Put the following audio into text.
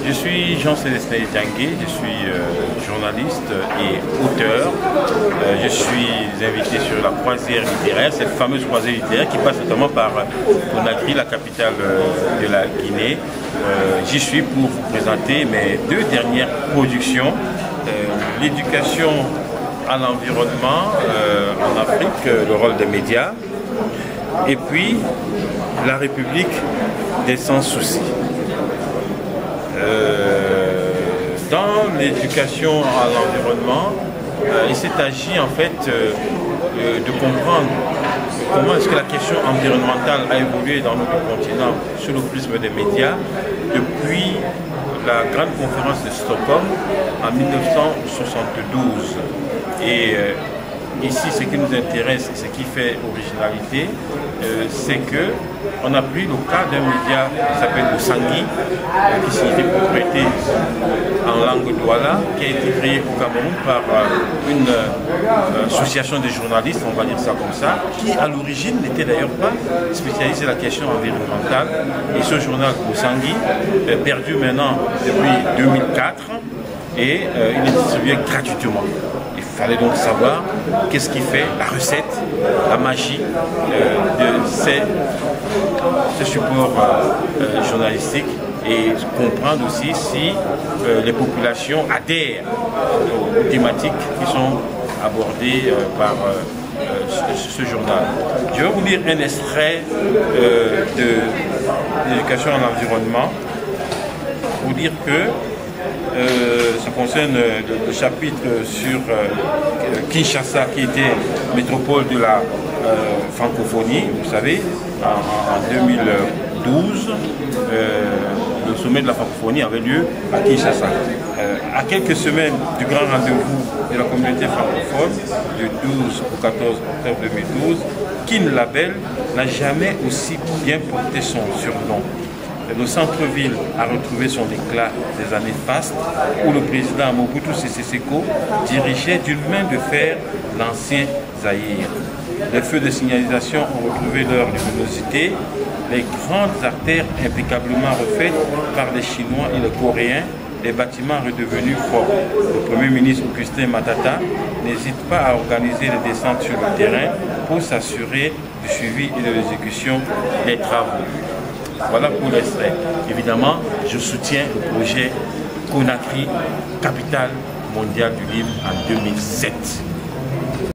Je suis Jean-Célestin Diangué, je suis journaliste et auteur. Je suis invité sur la croisière littéraire, cette fameuse croisière littéraire qui passe notamment par Conakry, la capitale de la Guinée. J'y suis pour vous présenter mes deux dernières productions, l'éducation à l'environnement en Afrique, le rôle des médias, et puis la République des sans-soucis. Dans l'éducation à l'environnement, il s'est agi en fait de comprendre comment est-ce que la question environnementale a évolué dans notre continent sous le prisme des médias depuis la grande conférence de Stockholm en 1972. Et ici, ce qui nous intéresse et ce qui fait originalité, c'est que on a pris le cas d'un média qui s'appelle Usangi, qui signifie propriété en langue douala, qui a été créé au Cameroun par une association de journalistes, on va dire ça comme ça, qui à l'origine n'était d'ailleurs pas spécialisée dans la question environnementale. Et ce journal Usangi est perdu maintenant depuis 2004 et il est distribué gratuitement. Il fallait donc savoir qu'est-ce qui fait la recette, la magie de ce support journalistique et comprendre aussi si les populations adhèrent aux thématiques qui sont abordées par ce journal. Je vais vous lire un extrait de l'éducation à l'environnement pour dire que ça concerne le chapitre sur Kinshasa qui était métropole de la francophonie. Vous savez, en 2012, le sommet de la francophonie avait lieu à Kinshasa. À quelques semaines du grand rendez-vous de la communauté francophone, du 12 au 14 octobre 2012, Kin Label n'a jamais aussi bien porté son surnom. Le centre-ville a retrouvé son éclat des années fastes où le président Mobutu Sese Seko dirigeait d'une main de fer l'ancien Zaïre. Les feux de signalisation ont retrouvé leur luminosité, les grandes artères impeccablement refaites par les Chinois et les Coréens, les bâtiments redevenus forts. Le Premier ministre Augustin Matata n'hésite pas à organiser les descentes sur le terrain pour s'assurer du suivi et de l'exécution des travaux. Voilà pour l'extrait. Évidemment, je soutiens le projet Conakry, capitale mondiale du livre en 2007.